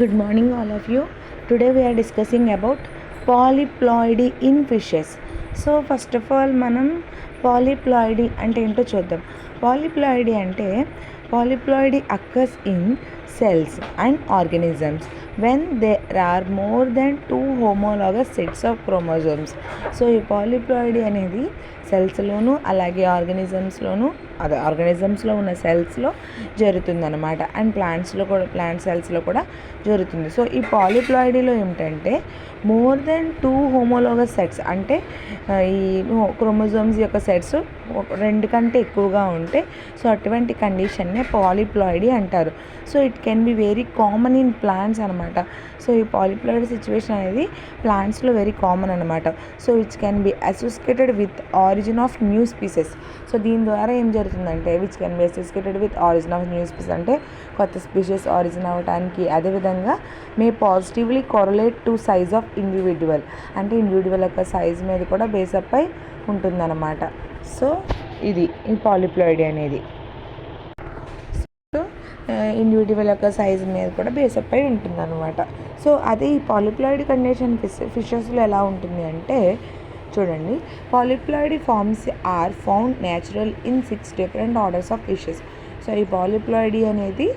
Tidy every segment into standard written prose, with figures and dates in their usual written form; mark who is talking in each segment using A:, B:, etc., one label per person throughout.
A: Good morning, all of you. Today we are discussing about polyploidy in fishes. So first of all, మనం polyploidy అంటే ఏంటో చూద్దాం. Polyploidy occurs in cells and organisms when there are more than 2 homologous sets of chromosomes. So ఈ polyploidy అనేది సెల్స్లోను అలాగే ఆర్గానిజమ్స్లో ఉన్న సెల్స్లో జరుగుతుందన్నమాట. And plant సెల్స్లో కూడా జరుగుతుంది. సో ఈ పాలిప్లాయిడీలో ఏమిటంటే మోర్ దెన్ 2 హోమోలోగస్ సెట్స్, అంటే ఈ క్రోమోజోమ్స్ యొక్క సెట్స్ 2 కంటే ఎక్కువగా ఉంటే సో అటువంటి కండిషన్నే పాలిప్లాయిడీ అంటారు. So it can be very common in plants అనమాట. సో ఈ పాలిప్లాయిడీ సిచ్యువేషన్ అనేది ప్లాంట్స్లో వెరీ కామన్ అనమాట. So which can be associated with origin of new species. So దీని ద్వారా ఏం జరుగుతుందంటే which can be associated with origin of new species అంటే కొత్త స్పీషీస్ ఆరిజిన్ అవ్వడానికి, అదేవిధంగా may positively correlate to size of individual, అంటే ఇండివిజువల్ యొక్క సైజ్ మీద కూడా బేసప్ అయి ఉంటుందన్నమాట. సో ఇది ఈ పాలిప్లాయిడీ అనేది ఇండివిజువల్ యొక్క సైజ్ మీద కూడా బేసప్ అయి ఉంటుందన్నమాట. సో అదే ఈ పాలిప్లాయిడీ కండిషన్ ఫిషెస్లో ఎలా ఉంటుంది అంటే చూడండి, polyploidy forms are found natural in 6 different orders of fishes. So ఈ పాలిప్లాయిడీ అనేది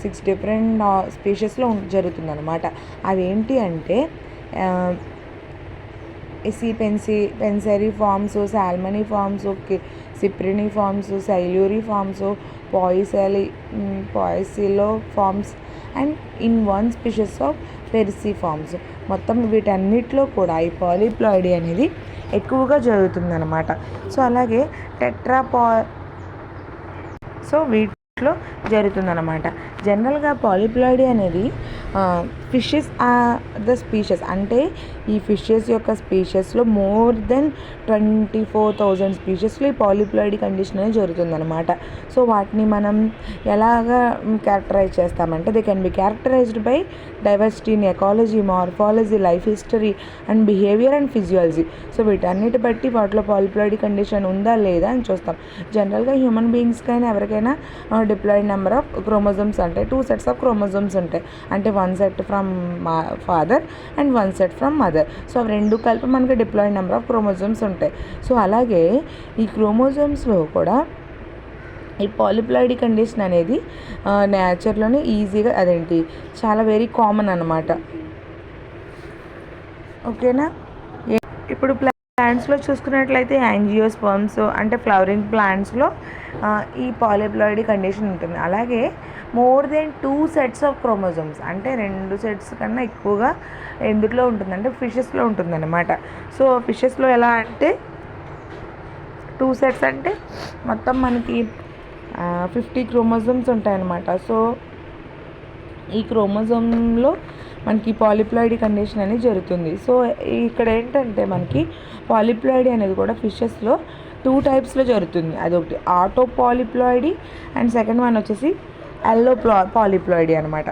A: 6 డిఫరెంట్ స్పీషీస్లో జరుగుతుందన్నమాట. అవి ఏంటి అంటే పెన్సరీ ఫార్మ్స్, సాల్మనీ ఫార్మ్స్, సిప్రినీ ఫార్మ్స్, సైల్యూరీ ఫార్మ్స్, పాయిసిలో forms and in 1 species of పెరిసీ ఫార్మ్స్. మొత్తం వీటన్నిటిలో కూడా ఈ పాలిప్లాయిడీ అనేది ఎక్కువగా జరుగుతుందన్నమాట. సో అలాగే వీటిలో జరుగుతుందన్నమాట. జనరల్గా పాలిప్లాయిడీ అనేది ఫిషెస్ ద స్పీషెస్, అంటే ఈ ఫిషెస్ యొక్క స్పీషెస్లో మోర్ దెన్ 24,000 స్పీషెస్లో ఈ పాలిప్లాయిడీ కండిషన్ అనేది జరుగుతుందన్నమాట. సో వాటిని మనం ఎలాగా క్యారెక్టరైజ్ చేస్తామంటే they can B characterised by diversity in ecology, morphology, life history and behaviour and physiology. So వీటన్నిటి బట్టి వాటిలో పాలిప్లాయిడీ కండిషన్ ఉందా లేదా అని చూస్తాం. జనరల్గా హ్యూమన్ బీయింగ్స్కైనా ఎవరికైనా డిప్లాయిడ్ నెంబర్ ఆఫ్ క్రోమోజోమ్స్ అంటే 2 సెట్స్ ఆఫ్ క్రోమోజోమ్స్ ఉంటాయి. అంటే 1 set from father and 1 set from mother. So అవి 2 కలిపి మనకి డిప్లాయిడ్ నెంబర్ ఆఫ్ క్రోమోజోమ్స్ ఉంటాయి. సో అలాగే ఈ క్రోమోజోమ్స్లో కూడా ఈ పాలిప్లాయిడీ కండిషన్ అనేది నేచర్లోనే ఈజీగా చాలా వెరీ కామన్ అన్నమాట. ఓకేనా. ఇప్పుడు ప్లాంట్స్లో చూసుకున్నట్లయితే యాంజియోస్పర్మ్స్ అంటే ఫ్లవరింగ్ ప్లాంట్స్లో ఈ పాలిప్లాయిడీ కండిషన్ ఉంటుంది. అలాగే more than 2 sets of chromosomes అంటే 2 సెట్స్ కన్నా ఎక్కువగా ఎందులో ఉంటుందంటే ఫిషెస్లో ఉంటుందన్నమాట. సో ఫిషెస్లో ఎలా అంటే 2 సెట్స్ అంటే మొత్తం మనకి 50 క్రోమోజోమ్స్ ఉంటాయన్నమాట. సో ఈ క్రోమోజోమ్లో మనకి పాలిప్లాయిడీ కండిషన్ అనేది జరుగుతుంది. సో ఇక్కడ ఏంటంటే మనకి పాలిప్లాయిడీ అనేది కూడా ఫిషెస్లో 2 టైప్స్లో జరుగుతుంది. అదొకటి auto polyploidy and second one వచ్చేసి ఎల్లో పాలిప్లాయిడీ అనమాట.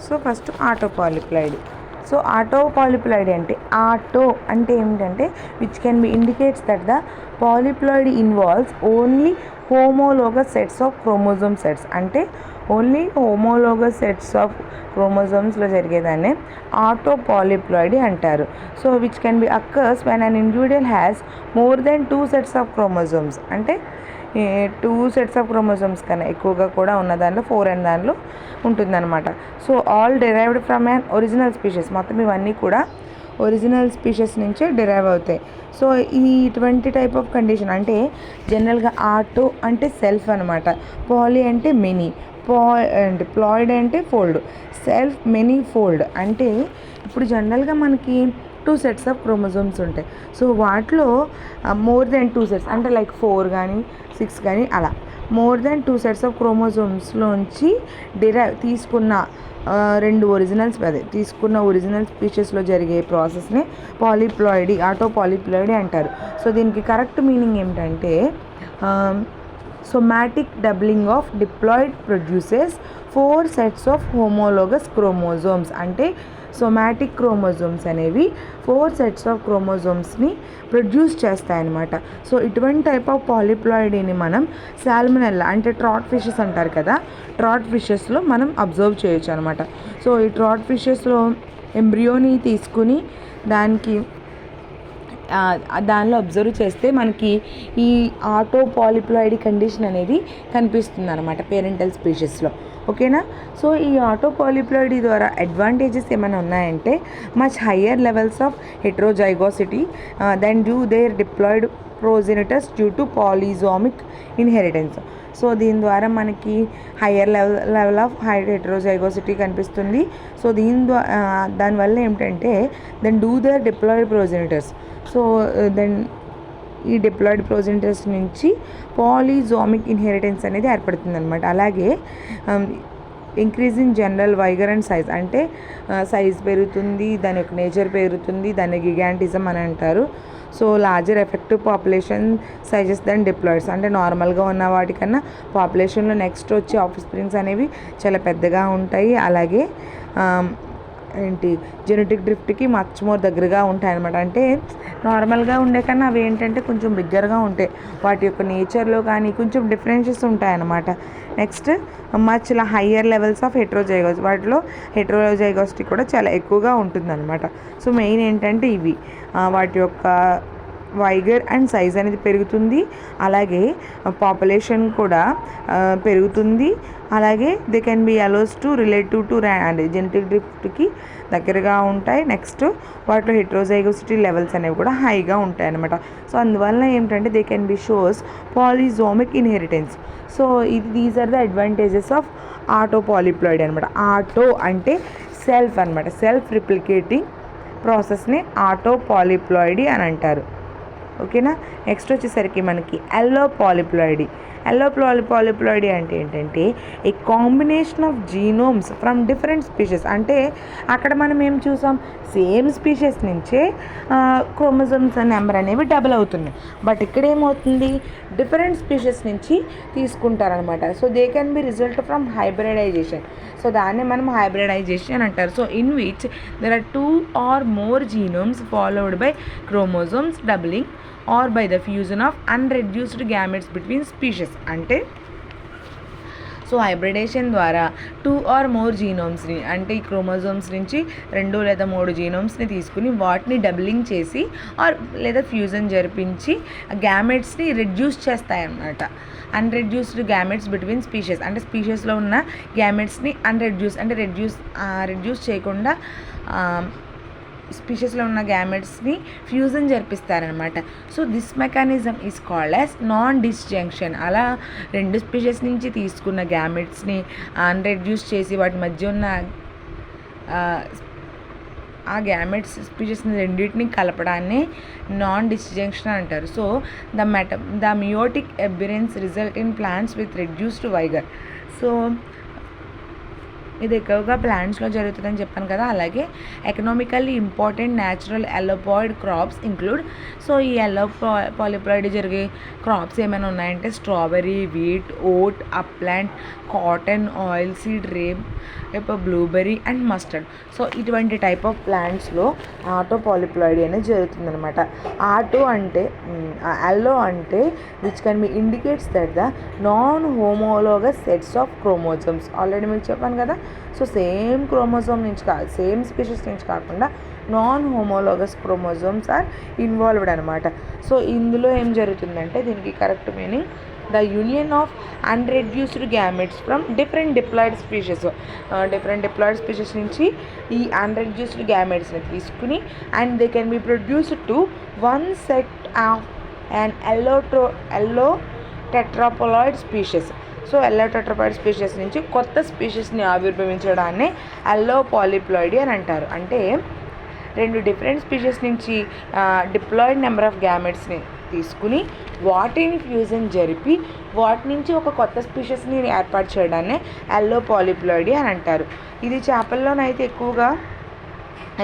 A: So first auto polyploidy. So auto polyploidy అంటే ఏమిటంటే which can be indicates that the polyploidy involves only homologous sets of chromosome sets, అంటే ఓన్లీ హోమోలోగస్ సెట్స్ ఆఫ్ క్రోమోజోమ్స్లో జరిగేదాన్ని auto polyploidy అంటారు. So which can be occurs when an individual has more than 2 sets of chromosomes, అంటే 2 sets of chromosomes కన్నా ఎక్కువగా కూడా ఉన్న దాంట్లో 4 అనే దాంట్లో ఉంటుందన్నమాట. So all derived from an original species, మొత్తం ఇవన్నీ కూడా ఒరిజినల్ స్పీషీస్ నుంచే డిరైవ్ అవుతాయి. సో ఇటువంటి టైప్ ఆఫ్ కండిషన్ అంటే జనరల్గా ఆటో అంటే సెల్ఫ్ అనమాట, పాలీ అంటే మెనీ, ప్లాయిడ్ అంటే ఫోల్డ్, సెల్ఫ్ మెనీ ఫోల్డ్. అంటే ఇప్పుడు జనరల్గా మనకి 2 సెట్స్ ఆఫ్ క్రోమోజోమ్స్ ఉంటాయి. సో వాటిలో మోర్ దెన్ 2 సెట్స్ అంటే లైక్ 4 కానీ 6 కానీ అలా మోర్ దెన్ 2 సెట్స్ ఆఫ్ క్రోమోజోమ్స్లోంచి తీసుకున్న 2 ఒరిజినల్ స్పీషీస్లో జరిగే ప్రాసెస్ని పాలిప్లాయిడీ, ఆటో పాలిప్లాయిడీ అంటారు. సో దీనికి కరెక్ట్ మీనింగ్ ఏమిటంటే somatic doubling of diploid produces 4 sets of homologous chromosomes. అంటే సొమాటిక్ క్రోమోజోమ్స్ అనేవి 4 సెట్స్ ఆఫ్ క్రోమోజోమ్స్ని ప్రొడ్యూస్ చేస్తాయన్నమాట. సో ఇటువంటి టైప్ ఆఫ్ పాలిప్లాయిడీని మనం సాల్మనెల్లా అంటే ట్రాట్ ఫిషెస్ అంటారు కదా, ట్రాట్ ఫిషెస్లో మనం అబ్జర్వ్ చేయొచ్చు అనమాట. సో ఈ ట్రాట్ ఫిషెస్లో ఎంబ్రియోని తీసుకుని దానిలో అబ్జర్వ్ చేస్తే మనకి ఈ ఆటో పాలిప్లాయిడీ కండిషన్ అనేది కనిపిస్తుంది అనమాట పేరెంటల్ స్పీషీస్లో. ఓకేనా. సో ఈ ఆటో పాలిప్లాయిడీ ద్వారా అడ్వాంటేజెస్ ఏమైనా ఉన్నాయంటే much higher levels of heterozygosity than due their diploid progenitors due to polysomic inheritance. So దీని ద్వారా మనకి హయ్యర్ లెవెల్ ఆఫ్ హెట్రోజైగోసిటీ కనిపిస్తుంది. సో దానివల్ల ఏమిటంటే than do their diploid progenitors. So then ఈ డిప్లాయిడ్ ప్రోజెనిటర్స్ నుంచి పాలిజోమిక్ ఇన్హెరిటెన్స్ అనేది ఏర్పడుతుంది అనమాట. అలాగే increase in general vigour and size అంటే సైజ్ పెరుగుతుంది, దాని యొక్క నేచర్ పెరుగుతుంది, దాన్ని గిగాంటిజం అని అంటారు. So larger effective population sizes then డిప్లాయిడ్స్ అంటే నార్మల్గా ఉన్న వాటికన్నా పాపులేషన్లో నెక్స్ట్ వచ్చే ఆఫ్ స్ప్రింగ్స్ అనేవి చాలా పెద్దగా ఉంటాయి. అలాగే జెనెటిక్ డ్రిఫ్ట్కి మచ్ మోర్ దగ్గరగా ఉంటాయి అనమాట. అంటే నార్మల్గా ఉండే కన్నా అవి ఏంటంటే కొంచెం బిగ్గరగా ఉంటాయి, వాటి యొక్క నేచర్లో కానీ కొంచెం డిఫరెన్షియస్ ఉంటాయన్నమాట. Next much higher levels of heterozygous, వాటిలో హెట్రోజైగోసిటీ కూడా చాలా ఎక్కువగా ఉంటుందన్నమాట. సో మెయిన్ ఏంటంటే ఇవి వాటి యొక్క వైగర్ అండ్ సైజ్ అనేది పెరుగుతుంది, అలాగే పాపులేషన్ కూడా పెరుగుతుంది. అలాగే they can be allows to relative to and genetic డ్రిఫ్ట్కి దగ్గరగా ఉంటాయి. నెక్స్ట్ వాటిలో హెట్రోజైగోసిటీ లెవెల్స్ అనేవి కూడా హైగా ఉంటాయి అన్నమాట. సో అందువల్ల ఏంటంటే they can be shows polysomic inheritance. So these are the advantages of auto polyploidy అనమాట. ఆటో అంటే సెల్ఫ్ అనమాట, సెల్ఫ్ రిప్లికేటింగ్ ప్రాసెస్ని ఆటో పాలిప్లాయిడీ అని అంటారు. ఓకేనా. నెక్స్ట్ వచ్చేసరికి మనకి ఎల్లో పాలిప్లాయిడీ. ఎల్లో పాలిప్లాయిడీ అంటే ఏంటంటే a combination of genomes from different species. అంటే అక్కడ మనం ఏం చూసాం, సేమ్ స్పీషీస్ నుంచే క్రోమోజోమ్స్ నెంబర్ అనేవి డబుల్ అవుతున్నాయి. బట్ ఇక్కడ ఏమవుతుంది, డిఫరెంట్ స్పీషీస్ నుంచి తీసుకుంటారనమాట. So they can be result from hybridization. So దాన్ని మనం హైబ్రిడైజేషన్ అంటారు. So in which there are 2 or more genomes followed by chromosomes doubling or by the fusion of unreduced gametes between species. అంటే so hybridisation ద్వారా 2 or more జీనోమ్స్ని అంటే ఈ chromosomes నుంచి 2 లేదా 3 జీనోమ్స్ని తీసుకుని వాటిని డబ్లింగ్ చేసి లేదా ఫ్యూజన్ జరిపించి గ్యామెట్స్ని రెడ్యూస్ చేస్తాయన్నమాట. అన్రెడ్యూస్డ్ గ్యామెట్స్ బిట్వీన్ స్పీషీస్ అంటే స్పీషీస్లో ఉన్న గ్యామెట్స్ని రెడ్యూస్ చేయకుండా స్పీషీస్లో ఉన్న గ్యామెట్స్ని ఫ్యూజన్ జరిపిస్తారనమాట. So this mechanism is called as non disjunction. అలా 2 స్పీషీస్ నుంచి తీసుకున్న గ్యామెట్స్ని అన్రెడ్యూస్ చేసి వాటి మధ్య ఉన్న ఆ గ్యామెట్స్ స్పీషీస్ని రెండింటిని కలపడాన్ని నాన్ డిస్జంక్షన్ అంటారు. So the meiotic aberrance result in plants with reduced vigour. సో ఇది ఎక్కువగా ప్లాంట్స్లో జరుగుతుందని చెప్పాను కదా. అలాగే economically important natural allopolyploid crops include. So ఈ ఎల్లో పాలిప్లాయిడీ జరిగే క్రాప్స్ ఏమైనా ఉన్నాయంటే స్ట్రాబెర్రీ, వీట్, ఓట్, అప్లాంట్, cotton, oil seed, rape, blueberry and mustard. So ఇటువంటి టైప్ ఆఫ్ ప్లాంట్స్లో ఆటో పాలిప్లాయిడీ అనేది జరుగుతుందనమాట. ఆటో అంటే ఎల్లో అంటే which can be indicates that the non homologous sets of chromosomes. Already మీకు చెప్పాను కదా. సో సేమ్ క్రోమోజోమ్ నుంచి సేమ్ స్పీషీస్ నుంచి కాకుండా non homologous chromosomes are involved అనమాట. సో ఇందులో ఏం జరుగుతుందంటే దీనికి correct meaning the union of unreduced gametes from different diploid species. Different diploid species నుంచి ఈ అన్రెడ్యూస్డ్ గ్యామెట్స్ని తీసుకుని and they can be produced to one set of and allo tetraploid species. So allo tetraploid species నుంచి కొత్త స్పీషీస్ని ఆవిర్భవించడాన్ని yellow పాలిప్లాయిడీ అని అంటారు. అంటే 2 different species నుంచి డిప్లాయిడ్ నెంబర్ ఆఫ్ గ్యామెట్స్ని తీసుకుని వాటిని ఫ్యూజన్ జరిపి వాటి నుంచి ఒక కొత్త స్పీషీస్ని ఏర్పాటు చేయడాన్ని ఎల్లో పాలిప్లాయిడీ అని అంటారు. ఇది చేపల్లోనైతే ఎక్కువగా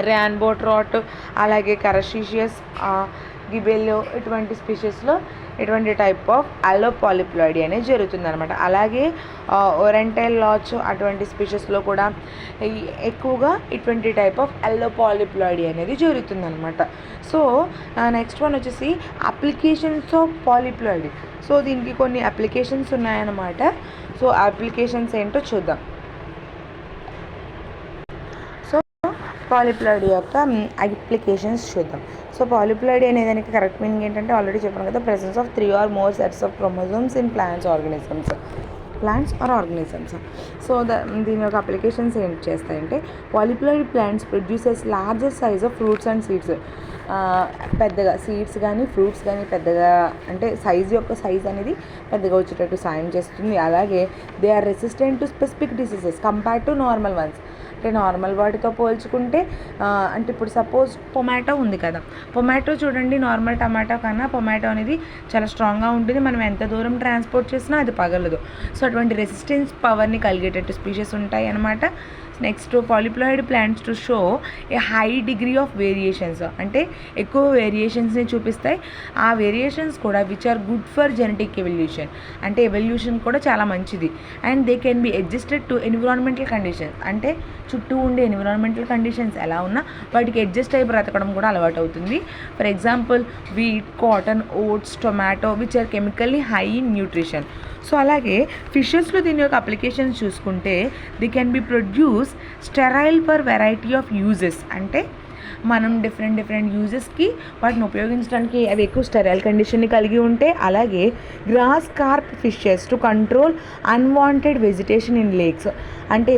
A: ర్యాన్బో ట్రాట్, అలాగే కరషీషియస్, గిబెల్లో ఇటువంటి స్పీషీస్లో ఇటువంటి టైప్ ఆఫ్ అల్లో పాలిప్లాయిడీ అనేది జరుగుతుంది అనమాట. అలాగే ఓరెంటైల్ లాచ్ అటువంటి స్పీషెస్లో కూడా ఎక్కువగా ఇటువంటి టైప్ ఆఫ్ అల్లో పాలిప్లాయిడీ అనేది జరుగుతుంది అనమాట. సో నెక్స్ట్ వన్ వచ్చేసి అప్లికేషన్స్ ఆఫ్ పాలిప్లాయిడీ. సో దీనికి కొన్ని అప్లికేషన్స్ ఉన్నాయన్నమాట. సో అప్లికేషన్స్ ఏంటో చూద్దాం. సో పాలిప్లాయిడీ యొక్క అప్లికేషన్స్ చూద్దాం. సో పాలిప్లాయిడీ అనే దానికి కరెక్ట్ మీనింగ్ ఏంటంటే ఆల్రెడీ చెప్పాను కదా, presence of 3 or more sets of chromosomes in plants or organisms. So దీని యొక్క అప్లికేషన్స్ ఏంటి చేస్తాయంటే, polyploid plants produces largest size of fruits and seeds. పెద్దగా సీడ్స్ కానీ ఫ్రూట్స్ కానీ పెద్దగా అంటే సైజ్ అనేది పెద్దగా వచ్చేటట్టు సాయం చేస్తుంది. అలాగే they are resistant to specific diseases compare to normal ones. అంటే నార్మల్ వాటితో పోల్చుకుంటే అంటే ఇప్పుడు సపోజ్ పొమాటో ఉంది కదా, పొమాటో చూడండి, నార్మల్ టమాటో కన్నా పొమాటో అనేది చాలా స్ట్రాంగ్గా ఉంటుంది. మనం ఎంత దూరం ట్రాన్స్పోర్ట్ చేసినా అది పగలదు. సో అటువంటి రెసిస్టెన్స్ పవర్ని కలిగేటట్టు స్పీషెస్ ఉంటాయి అన్నమాట. Next polyploid plants to show a high degree of variations, అంటే ఎక్కువ వేరియేషన్స్ని చూపిస్తాయి. ఆ వేరియేషన్స్ కూడా which are good for genetic evolution, అంటే ఎవల్యూషన్ కూడా చాలా మంచిది. And they can be adjusted to environmental conditions, అంటే చుట్టూ ఉండే ఎన్విరాన్మెంటల్ కండిషన్స్ ఎలా ఉన్నా వాటికి అడ్జస్ట్ అయి బ్రతకడం కూడా అలవాటు అవుతుంది. For example wheat, cotton, oats, tomato which are chemically high in nutrition. So అలాగే ఫిషెస్లో దీని యొక్క అప్లికేషన్స్ చూసుకుంటే they can be produce sterile for variety of uses, అంటే మనం డిఫరెంట్ యూజెస్కి వాటిని ఉపయోగించడానికి అవి ఎక్కువ స్టెరైల్ కండిషన్ని కలిగి ఉంటే. అలాగే grass carp fishes to control unwanted vegetation in lakes, అంటే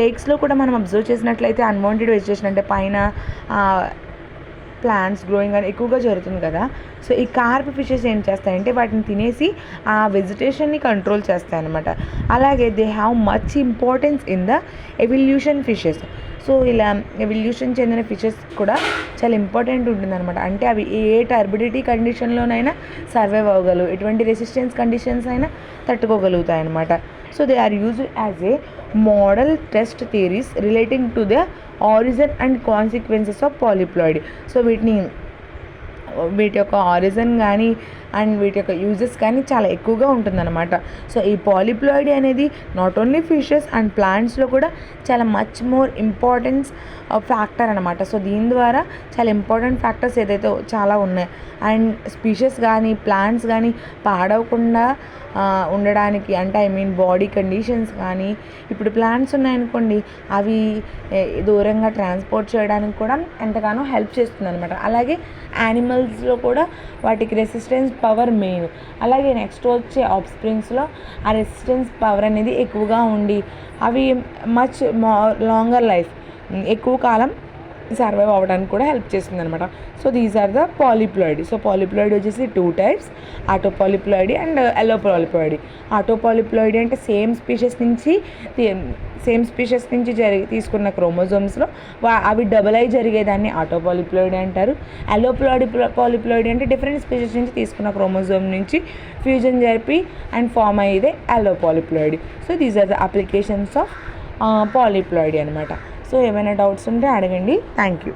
A: లేక్స్లో కూడా మనం అబ్జర్వ్ చేసినట్లయితే అన్వాంటెడ్ వెజిటేషన్ అంటే పైన ప్లాంట్స్ గ్రోయింగ్ అని ఎక్కువగా జరుగుతుంది కదా. సో ఈ కార్ప్ ఫిషెస్ ఏం చేస్తాయంటే వాటిని తినేసి ఆ వెజిటేషన్ని కంట్రోల్ చేస్తాయన్నమాట. అలాగే they have much importance in the evolution fishes. So ఇలా ఎవల్యూషన్ చెందిన ఫిషెస్ కూడా చాలా ఇంపార్టెంట్ ఉంటుందన్నమాట. అంటే అవి ఏ టర్బిడిటీ కండిషన్లోనైనా సర్వైవ్ అవ్వగలవు, ఎటువంటి రెసిస్టెన్స్ కండిషన్స్ అయినా తట్టుకోగలుగుతాయి అన్నమాట. So they are used as a model test theories relating to the origin and consequences of polyploid. So వీటి యొక్క ఆరిజిన్ కానీ అండ్ వీటి యొక్క యూజెస్ కానీ చాలా ఎక్కువగా ఉంటుందన్నమాట. సో ఈ పాలిప్లాయిడ్ అనేది నాట్ ఓన్లీ ఫిషెస్ అండ్ ప్లాంట్స్లో కూడా చాలా మచ్ మోర్ ఇంపార్టెన్స్ ఫ్యాక్టర్ అనమాట. సో దీని ద్వారా చాలా ఇంపార్టెంట్ ఫ్యాక్టర్స్ ఏదైతే చాలా ఉన్నాయి అండ్ స్పీషెస్ కానీ ప్లాంట్స్ కానీ పాడవకుండా ఉండడానికి, అంటే బాడీ కండిషన్స్ కానీ, ఇప్పుడు ప్లాంట్స్ ఉన్నాయనుకోండి అవి దూరంగా ట్రాన్స్పోర్ట్ చేయడానికి కూడా ఎంతగానో హెల్ప్ చేస్తుంది అనమాట. అలాగే యానిమల్స్లో కూడా వాటికి రెసిస్టెన్స్ పవర్ మెయిన్. అలాగే నెక్స్ట్ వచ్చే ఆఫ్స్ప్రింగ్స్లో ఆ రెసిస్టెన్స్ పవర్ అనేది ఎక్కువగా ఉండి అవి మచ్ లాంగర్ లైఫ్, ఎక్కువ కాలం సర్వైవ్ అవ్వడానికి కూడా హెల్ప్ చేస్తుంది అనమాట. So these are the polyploid. So polyploid వచ్చేసి 2 types, autopolyploid and allopolyploid. Autopolyploid అంటే సేమ్ స్పీషెస్ నుంచి తీసుకున్న క్రోమోజోమ్స్లో అవి డబుల్ అయి జరిగేదాన్ని ఆటోపాలిప్లాయిడ్ అంటారు. ఎల్లో పాలిప్లాయిడ్ అంటే డిఫరెంట్ స్పీషెస్ నుంచి తీసుకున్న క్రోమోజోమ్ నుంచి ఫ్యూజన్ జరిపి అండ్ ఫామ్ అయ్యేదే allopolyploid. So these are the applications of polyploid అనమాట. సో ఏమైనా డౌట్స్ ఉంటే అడగండి. Thank you.